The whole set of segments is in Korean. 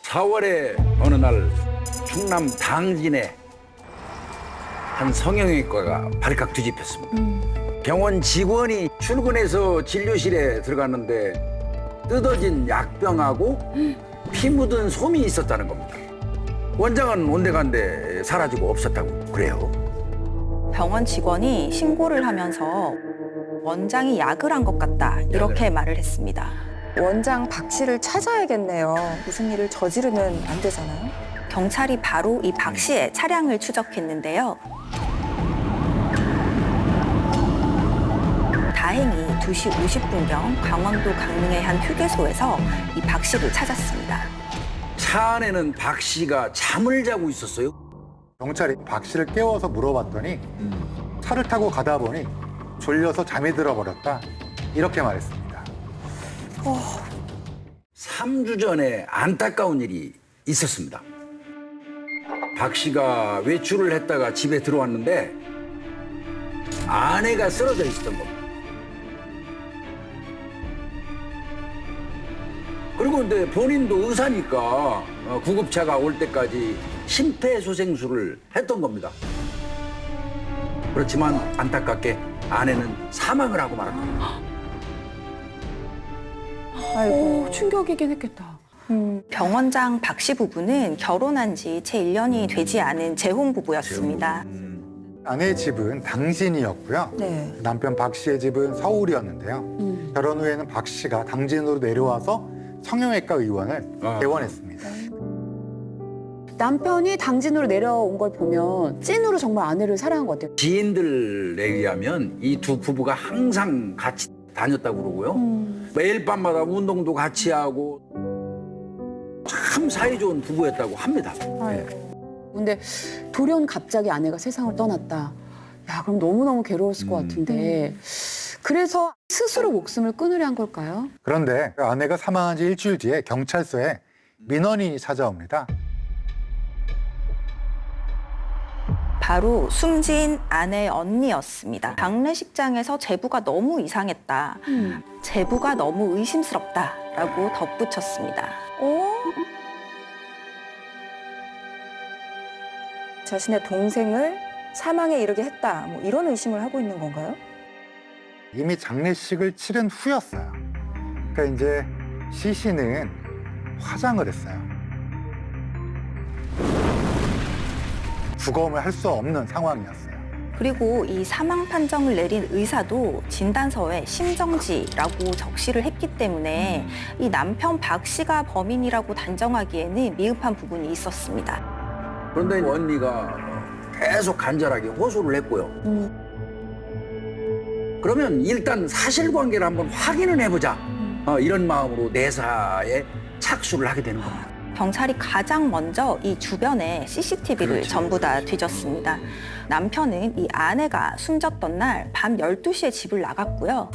4월에 어느 날 충남 당진에 한 성형외과가 발칵 뒤집혔습니다. 병원 직원이 출근해서 진료실에 들어갔는데 뜯어진 약병하고 피 묻은 솜이 있었다는 겁니다. 원장은 온데간데 사라지고 없었다고 그래요. 병원 직원이 신고를 하면서 원장이 약을 한 것 같다 이렇게 말을 했습니다. 원장 박 씨를 찾아야겠네요. 무슨 일을 저지르면 안 되잖아요. 경찰이 바로 이 박 씨의 차량을 추적했는데요. 다행히 2시 50분경 강원도 강릉의 한 휴게소에서 이 박 씨를 찾았습니다. 차 안에는 박 씨가 잠을 자고 있었어요. 경찰이 박 씨를 깨워서 물어봤더니 차를 타고 가다 보니 졸려서 잠이 들어버렸다 이렇게 말했습니다. 3주 전에 안타까운 일이 있었습니다. 박 씨가 외출을 했다가 집에 들어왔는데 아내가 쓰러져 있었던 겁니다. 그리고 근데 본인도 의사니까 구급차가 올 때까지 심폐소생술을 했던 겁니다. 그렇지만 안타깝게 아내는 사망을 하고 말았습니다. 아이고. 충격이긴 했겠다. 병원장 박 씨 부부는 결혼한 지 채 1년이 되지 않은 재혼 부부였습니다. 아내의 집은 당진이었고요. 네. 남편 박 씨의 집은 서울이었는데요. 결혼 후에는 박 씨가 당진으로 내려와서 성형외과 의원을 개원했습니다. 남편이 당진으로 내려온 걸 보면 찐으로 정말 아내를 사랑한 것 같아요. 지인들에 의하면 이 두 부부가 항상 같이 다녔다고 그러고요. 매일 밤마다 운동도 같이 하고 참 사이좋은 부부였다고 합니다. 근데 돌연 갑자기 아내가 세상을 떠났다. 야, 그럼 너무너무 괴로웠을 것 같은데. 그래서 스스로 목숨을 끊으려 한 걸까요? 그런데 아내가 사망한 지 일주일 뒤에 경찰서에 민원이 찾아옵니다. 바로 숨진 아내의 언니였습니다. 장례식장에서 제부가 너무 이상했다. 제부가 너무 의심스럽다라고 덧붙였습니다. 자신의 동생을 사망에 이르게 했다. 뭐 이런 의심을 하고 있는 건가요? 이미 장례식을 치른 후였어요. 그러니까 이제 시 씨는 화장을 했어요. 부검을 할 수 없는 상황이었어요. 그리고 이 사망 판정을 내린 의사도 진단서에 심정지라고 적시를 했기 때문에 이 남편 박 씨가 범인이라고 단정하기에는 미흡한 부분이 있었습니다. 그런데 언니가 계속 간절하게 호소를 했고요. 그러면 일단 사실관계를 한번 확인을 해보자. 이런 마음으로 내사에 착수를 하게 되는 겁니다. 경찰이 가장 먼저 이 주변에 CCTV를 전부 다 뒤졌습니다. 남편은 이 아내가 숨졌던 날 밤 12시에 집을 나갔고요.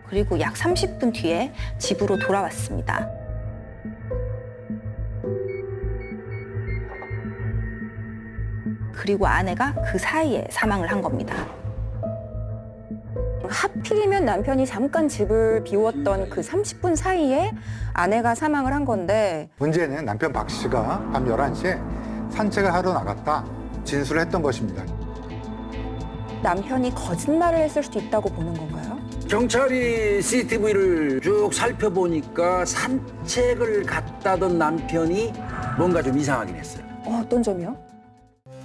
그리고 약 30분 뒤에 집으로 돌아왔습니다. 그리고 아내가 그 사이에 사망을 한 겁니다. 하필이면 남편이 잠깐 집을 비웠던 그 30분 사이에 아내가 사망을 한 건데 문제는 남편 박 씨가 밤 11시에 산책을 하러 나갔다 진술을 했던 것입니다. 남편이 거짓말을 했을 수도 있다고 보는 건가요? 경찰이 CCTV를 쭉 살펴보니까 산책을 갔다던 남편이 뭔가 좀 이상하긴 했어요. 어떤 점이요?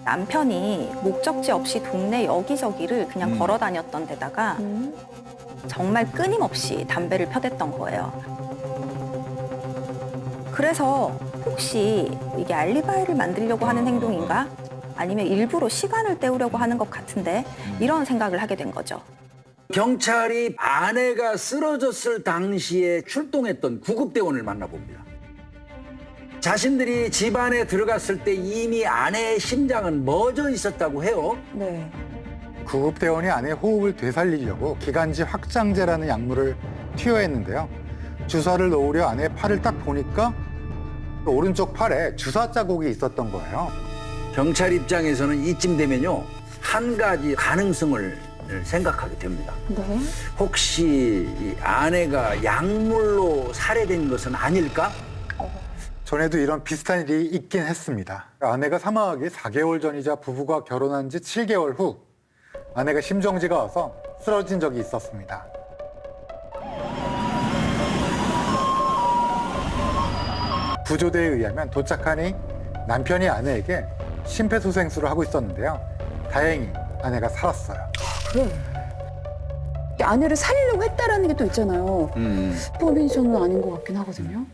남편이 목적지 없이 동네 여기저기를 그냥 걸어 다녔던 데다가 정말 끊임없이 담배를 펴댔던 거예요. 그래서 혹시 이게 알리바이를 만들려고 하는 행동인가? 아니면 일부러 시간을 때우려고 하는 것 같은데 이런 생각을 하게 된 거죠. 경찰이 아내가 쓰러졌을 당시에 출동했던 구급대원을 만나봅니다. 자신들이 집 안에 들어갔을 때 이미 아내의 심장은 멎어 있었다고 해요. 네. 구급대원이 아내의 호흡을 되살리려고 기관지 확장제라는 약물을 투여했는데요. 주사를 놓으려 아내의 팔을 딱 보니까 오른쪽 팔에 주사 자국이 있었던 거예요. 경찰 입장에서는 이쯤 되면요, 한 가지 가능성을 생각하게 됩니다. 네. 혹시 이 아내가 약물로 살해된 것은 아닐까? 전에도 이런 비슷한 일이 있긴 했습니다. 아내가 사망하기 4개월 전이자 부부가 결혼한 지 7개월 후 아내가 심정지가 와서 쓰러진 적이 있었습니다. 구조대에 의하면 도착하니 남편이 아내에게 심폐소생술을 하고 있었는데요. 다행히 아내가 살았어요. 그래. 아내를 살리려고 했다라는 게 또 있잖아요. 슈퍼비전은 아닌 것 같긴 하거든요.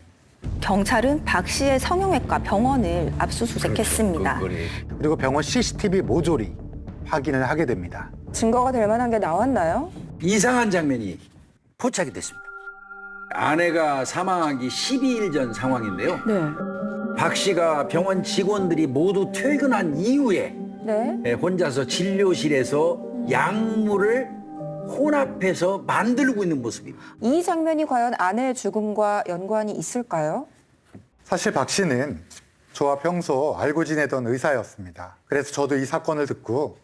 경찰은 박 씨의 성형외과 병원을 압수수색했습니다. 그리고 병원 CCTV 모조리 확인을 하게 됩니다. 증거가 될 만한 게 나왔나요? 이상한 장면이 포착이 됐습니다. 아내가 사망하기 12일 전 상황인데요. 네. 박 씨가 병원 직원들이 모두 퇴근한 이후에 네. 혼자서 진료실에서 약물을 혼합해서 만들고 있는 모습입니다. 이 장면이 과연 아내의 죽음과 연관이 있을까요? 사실 박 씨는 저와 평소 알고 지내던 의사였습니다. 그래서 저도 이 사건을 듣고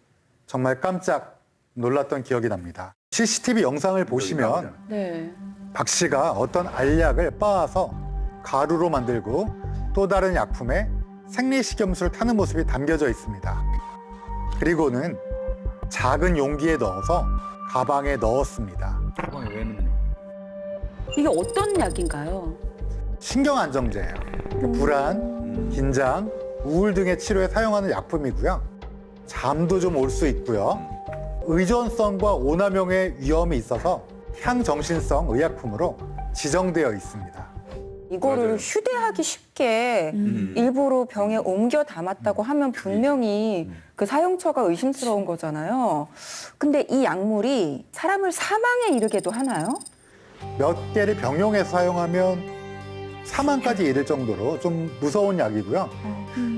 정말 깜짝 놀랐던 기억이 납니다. CCTV 영상을 보시면 네. 박 씨가 어떤 알약을 빻아서 가루로 만들고 또 다른 약품에 생리식염수를 타는 모습이 담겨져 있습니다. 그리고는 작은 용기에 넣어서 가방에 넣었습니다. 왜 넣는? 이게 어떤 약인가요? 신경안정제예요. 불안, 긴장, 우울 등의 치료에 사용하는 약품이고요. 잠도 좀 올 수 있고요. 의존성과 오남용의 위험이 있어서 향정신성 의약품으로 지정되어 있습니다. 이거를 맞아요. 휴대하기 쉽게 일부러 병에 옮겨 담았다고 하면 분명히 그 사용처가 의심스러운 거잖아요. 근데 이 약물이 사람을 사망에 이르게도 하나요? 몇 개를 병용해서 사용하면 사망까지 이를 정도로 좀 무서운 약이고요.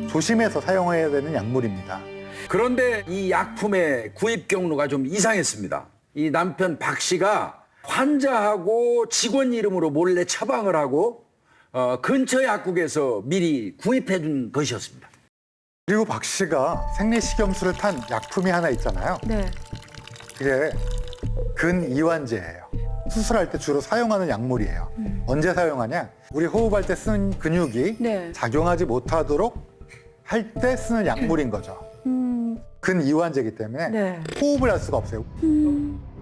조심해서 사용해야 되는 약물입니다. 그런데 이 약품의 구입 경로가 좀 이상했습니다. 이 남편 박 씨가 환자하고 직원 이름으로 몰래 처방을 하고 근처 약국에서 미리 구입해 준 것이었습니다. 그리고 박 씨가 생리식염수를 탄 약품이 하나 있잖아요. 네. 그게 근이완제예요. 수술할 때 주로 사용하는 약물이에요. 언제 사용하냐? 우리 호흡할 때 쓰는 근육이 네. 작용하지 못하도록 할 때 쓰는 약물인 거죠. 근이완제이기 때문에 네. 호흡을 할 수가 없어요.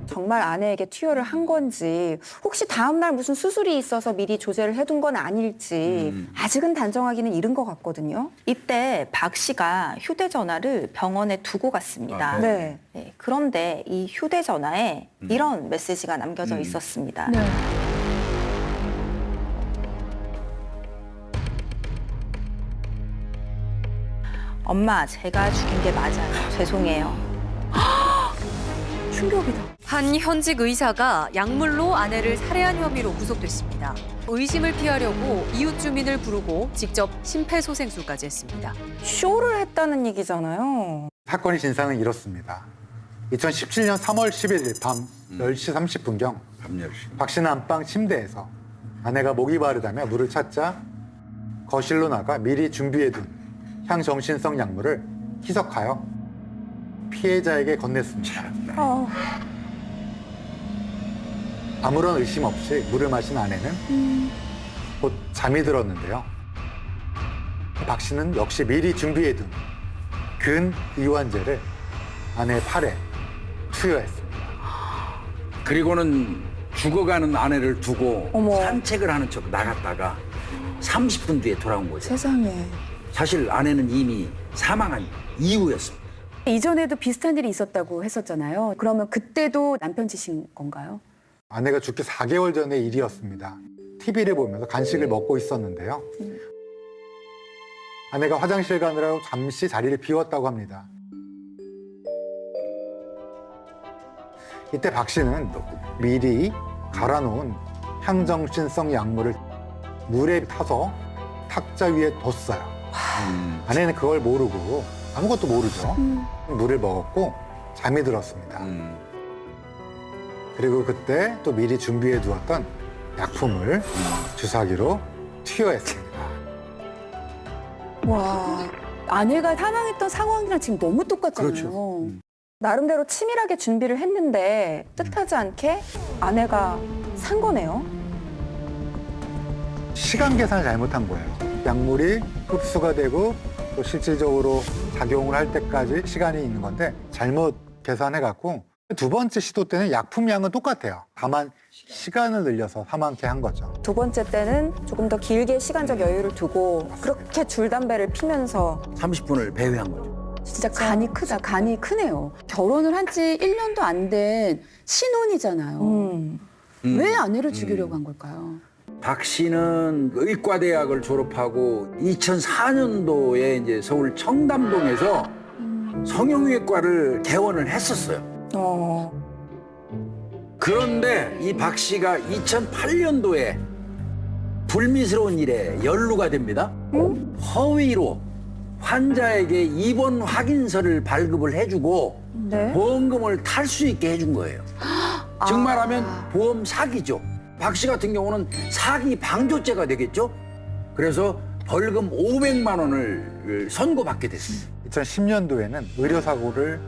정말 아내에게 투여를 한 건지 혹시 다음날 무슨 수술이 있어서 미리 조제를 해둔 건 아닐지 아직은 단정하기는 이른 것 같거든요. 이때 박 씨가 휴대전화를 병원에 두고 갔습니다. 네. 네, 그런데 이 휴대전화에 이런 메시지가 남겨져 있었습니다. 네. 엄마, 제가 죽인 게 맞아요. 죄송해요. 충격이다. 한 현직 의사가 약물로 아내를 살해한 혐의로 구속됐습니다. 의심을 피하려고 이웃 주민을 부르고 직접 심폐소생술까지 했습니다. 쇼를 했다는 얘기잖아요. 사건의 진상은 이렇습니다. 2017년 3월 11일 밤 10시 30분경 박 씨는 안방 침대에서 아내가 목이 마르다며 물을 찾자 거실로 나가 미리 준비해둔 향정신성 약물을 희석하여 피해자에게 건넸습니다. 아무런 의심 없이 물을 마신 아내는 곧 잠이 들었는데요. 박 씨는 역시 미리 준비해둔 근이완제를 아내의 팔에 투여했습니다. 그리고는 죽어가는 아내를 두고 어머. 산책을 하는 척 나갔다가 30분 뒤에 돌아온 거죠. 세상에. 사실 아내는 이미 사망한 이후였습니다. 이전에도 비슷한 일이 있었다고 했었잖아요. 그러면 그때도 남편 짓인 건가요? 아내가 죽기 4개월 전의 일이었습니다. TV를 보면서 간식을 먹고 있었는데요. 아내가 화장실 가느라고 잠시 자리를 비웠다고 합니다. 이때 박 씨는 미리 갈아놓은 향정신성 약물을 물에 타서 탁자 위에 뒀어요. 아내는 그걸 모르고 아무것도 모르죠. 물을 먹었고 잠이 들었습니다. 그리고 그때 또 미리 준비해 두었던 약품을 주사기로 투여했습니다. 와, 아내가 사망했던 상황이랑 지금 너무 똑같잖아요. 그렇죠. 나름대로 치밀하게 준비를 했는데 뜻하지 않게 아내가 산 거네요. 시간 계산을 잘못한 거예요. 약물이 흡수가 되고 또 실질적으로 작용을 할 때까지 시간이 있는 건데 잘못 계산해갖고 두 번째 시도 때는 약품 양은 똑같아요. 다만 시간을 늘려서 사망케 한 거죠. 두 번째 때는 조금 더 길게 시간적 여유를 두고 그렇게 줄담배를 피면서 30분을 배회한 거죠. 진짜 간이 크다. 간이 크네요. 결혼을 한 지 1년도 안 된 신혼이잖아요. 왜 아내를 죽이려고 한 걸까요? 박 씨는 의과대학을 졸업하고 2004년도에 이제 서울 청담동에서 성형외과를 개원을 했었어요. 그런데 이 박 씨가 2008년도에 불미스러운 일에 연루가 됩니다. 허위로 환자에게 입원 확인서를 발급을 해주고 네. 보험금을 탈 수 있게 해준 거예요. 즉 말하면 보험 사기죠. 박 씨 같은 경우는 사기 방조죄가 되겠죠. 그래서 벌금 500만 원을 선고받게 됐습니다. 2010년도에는 의료사고를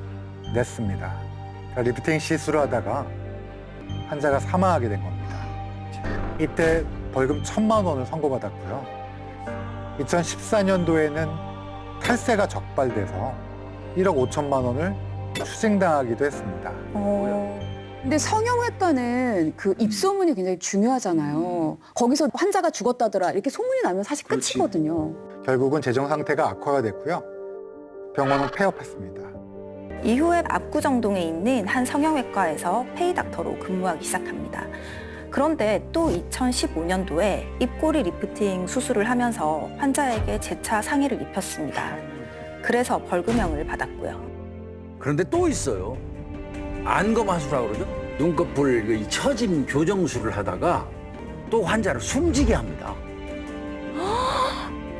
냈습니다. 그러니까 리프팅 시술을 하다가 환자가 사망하게 된 겁니다. 이때 벌금 1,000만 원을 선고받았고요. 2014년도에는 탈세가 적발돼서 1억 5천만 원을 추징당하기도 했습니다. 근데 성형외과는 그 입소문이 굉장히 중요하잖아요. 거기서 환자가 죽었다더라 이렇게 소문이 나면 사실 끝이거든요. 결국은 재정 상태가 악화가 됐고요. 병원은 폐업했습니다. 이후에 압구정동에 있는 한 성형외과에서 페이닥터로 근무하기 시작합니다. 그런데 또 2015년도에 입꼬리 리프팅 수술을 하면서 환자에게 재차 상해를 입혔습니다. 그래서 벌금형을 받았고요. 그런데 또 있어요. 안검하수라고 그러죠. 눈꺼풀 이 처짐 교정술을 하다가 또 환자를 숨지게 합니다.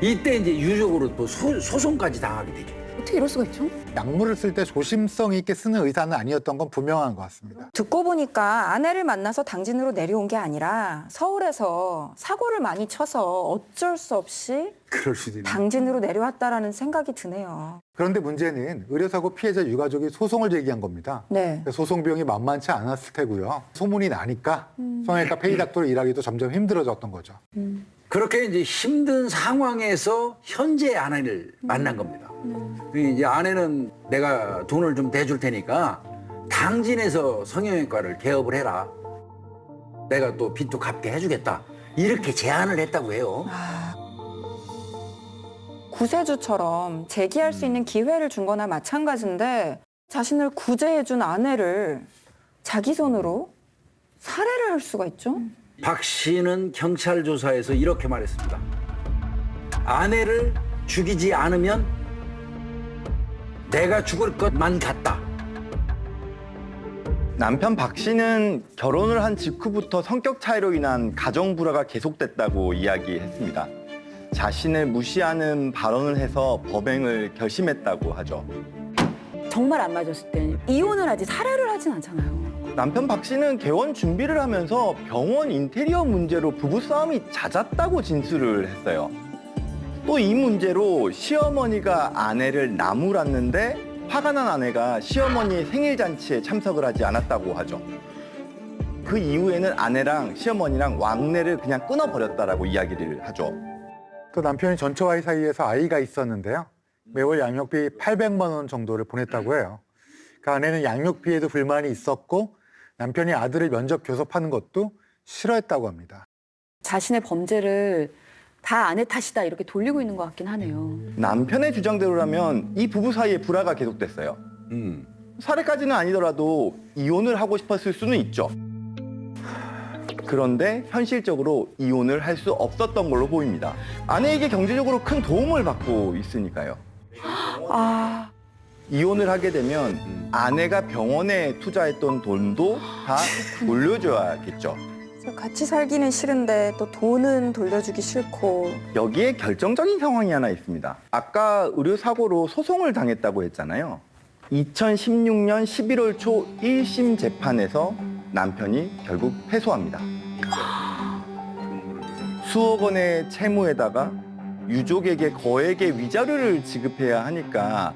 이때 이제 유족으로 또 소송까지 당하게 되죠. 어떻게 이럴 수가 있죠? 약물을 쓸 때 조심성 있게 쓰는 의사는 아니었던 건 분명한 것 같습니다. 듣고 보니까 아내를 만나서 당진으로 내려온 게 아니라 서울에서 사고를 많이 쳐서 어쩔 수 없이 그럴 수도 있는. 당진으로 내려왔다라는 생각이 드네요. 그런데 문제는 의료사고 피해자 유가족이 소송을 제기한 겁니다. 네. 소송 비용이 만만치 않았을 테고요. 소문이 나니까 성형외과 페이닥터로 일하기도 점점 힘들어졌던 거죠. 그렇게 이제 힘든 상황에서 현재 아내를 만난 겁니다. 이제 아내는 내가 돈을 좀 대줄 테니까 당진에서 성형외과를 개업을 해라. 내가 또 빚도 갚게 해주겠다. 이렇게 제안을 했다고 해요. 구세주처럼 재기할 수 있는 기회를 준 거나 마찬가지인데 자신을 구제해준 아내를 자기 손으로 살해를 할 수가 있죠? 박 씨는 경찰 조사에서 이렇게 말했습니다. 아내를 죽이지 않으면 내가 죽을 것만 같다. 남편 박 씨는 결혼을 한 직후부터 성격 차이로 인한 가정 불화가 계속됐다고 이야기했습니다. 자신을 무시하는 발언을 해서 법행을 결심했다고 하죠. 정말 안 맞았을 때 이혼을 하지 살해를 하진 않잖아요. 남편 박 씨는 개원 준비를 하면서 병원 인테리어 문제로 부부싸움이 잦았다고 진술을 했어요. 또 이 문제로 시어머니가 아내를 나무랐는데 화가 난 아내가 시어머니의 생일 잔치에 참석을 하지 않았다고 하죠. 그 이후에는 아내랑 시어머니랑 왕래를 그냥 끊어버렸다라고 이야기를 하죠. 또 남편이 전처와의 사이에서 아이가 있었는데요. 매월 양육비 800만 원 정도를 보냈다고 해요. 그 아내는 양육비에도 불만이 있었고 남편이 아들을 면접 교섭하는 것도 싫어했다고 합니다. 자신의 범죄를 다 아내 탓이다 이렇게 돌리고 있는 것 같긴 하네요. 남편의 주장대로라면 이 부부 사이에 불화가 계속됐어요. 살해까지는 아니더라도 이혼을 하고 싶었을 수는 있죠. 그런데 현실적으로 이혼을 할 수 없었던 걸로 보입니다. 아내에게 경제적으로 큰 도움을 받고 있으니까요. 이혼을 하게 되면 아내가 병원에 투자했던 돈도 다 돌려줘야겠죠. 같이 살기는 싫은데 또 돈은 돌려주기 싫고. 여기에 결정적인 상황이 하나 있습니다. 아까 의료사고로 소송을 당했다고 했잖아요. 2016년 11월 초 1심 재판에서 남편이 결국 패소합니다. 수억 원의 채무에다가 유족에게 거액의 위자료를 지급해야 하니까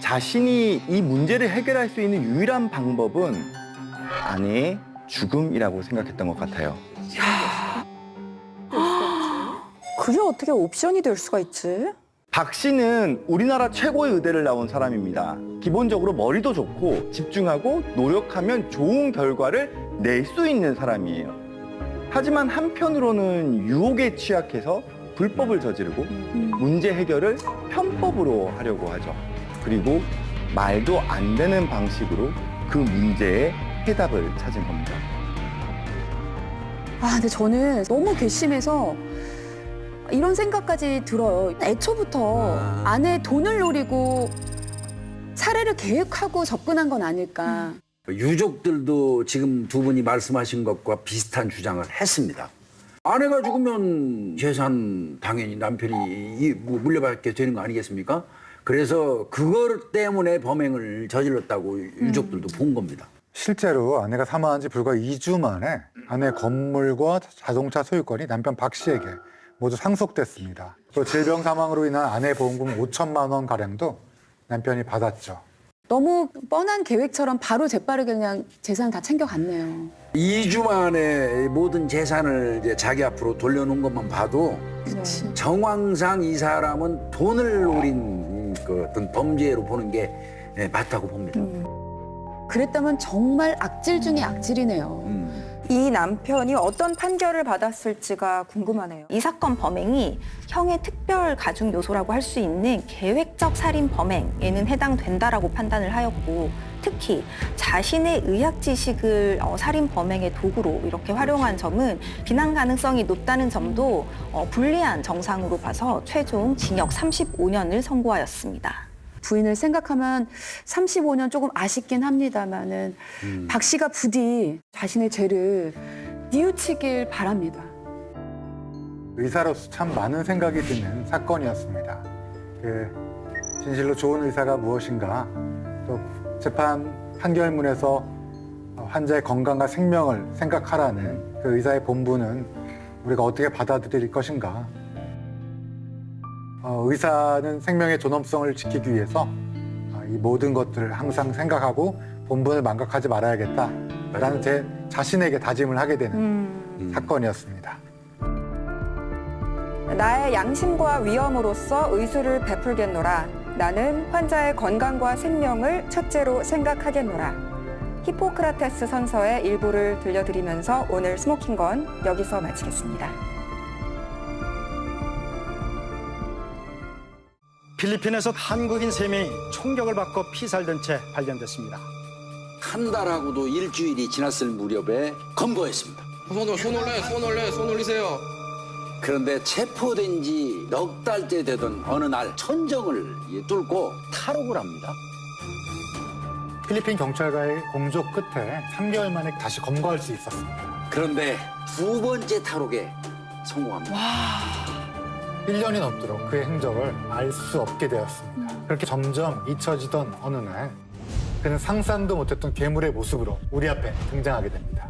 자신이 이 문제를 해결할 수 있는 유일한 방법은 아내의 죽음이라고 생각했던 것 같아요. 그게 어떻게 옵션이 될 수가 있지? 박 씨는 우리나라 최고의 의대를 나온 사람입니다. 기본적으로 머리도 좋고 집중하고 노력하면 좋은 결과를 낼 수 있는 사람이에요. 하지만 한편으로는 유혹에 취약해서 불법을 저지르고 문제 해결을 편법으로 하려고 하죠. 그리고 말도 안 되는 방식으로 그 문제의 해답을 찾은 겁니다. 아, 근데 저는 너무 괘씸해서 이런 생각까지 들어요. 애초부터 아내의 돈을 노리고 살해를 계획하고 접근한 건 아닐까. 유족들도 지금 두 분이 말씀하신 것과 비슷한 주장을 했습니다. 아내가 죽으면 재산 당연히 남편이 물려받게 되는 거 아니겠습니까? 그래서 그것 때문에 범행을 저질렀다고 유족들도 본 겁니다. 실제로 아내가 사망한 지 불과 2주 만에 아내 건물과 자동차 소유권이 남편 박 씨에게 모두 상속됐습니다. 또 질병 사망으로 인한 아내 보험금 5천만 원 가량도 남편이 받았죠. 너무 뻔한 계획처럼 바로 재빠르게 그냥 재산 다 챙겨갔네요. 2주 만에 모든 재산을 이제 자기 앞으로 돌려놓은 것만 봐도 그치. 정황상 이 사람은 돈을 노린 그 어떤 범죄로 보는 게 맞다고 봅니다. 그랬다면 정말 악질 중에 악질이네요. 이 남편이 어떤 판결을 받았을지가 궁금하네요. 이 사건 범행이 형의 특별 가중 요소라고 할 수 있는 계획적 살인 범행에는 해당된다라고 판단을 하였고, 특히 자신의 의학 지식을 살인 범행의 도구로 이렇게 활용한 점은 비난 가능성이 높다는 점도 불리한 정상으로 봐서 최종 징역 35년을 선고하였습니다. 부인을 생각하면 35년 조금 아쉽긴 합니다만은 박 씨가 부디 자신의 죄를 뉘우치길 바랍니다. 의사로서 참 많은 생각이 드는 사건이었습니다. 진실로 좋은 의사가 무엇인가, 또 재판 판결문에서 환자의 건강과 생명을 생각하라는 그 의사의 본분은 우리가 어떻게 받아들일 것인가. 의사는 생명의 존엄성을 지키기 위해서 이 모든 것들을 항상 생각하고 본분을 망각하지 말아야겠다라는 제 자신에게 다짐을 하게 되는 사건이었습니다. 나의 양심과 위엄으로서 의술을 베풀겠노라. 나는 환자의 건강과 생명을 첫째로 생각하겠노라. 히포크라테스 선서의 일부를 들려드리면서 오늘 스모킹건 여기서 마치겠습니다. 필리핀에서 한국인 3명이 총격을 받고 피살된 채 발견됐습니다. 한 달하고도 일주일이 지났을 무렵에 검거했습니다. 손 올리세요. 그런데 체포된 지 넉 달째 되던 어느 날 천정을 뚫고 탈옥을 합니다. 필리핀 경찰과의 공조 끝에 3개월 만에 다시 검거할 수 있었습니다. 그런데 두 번째 탈옥에 성공합니다. 1년이 넘도록 그의 행적을 알 수 없게 되었습니다. 그렇게 점점 잊혀지던 어느 날 그는 상상도 못했던 괴물의 모습으로 우리 앞에 등장하게 됩니다.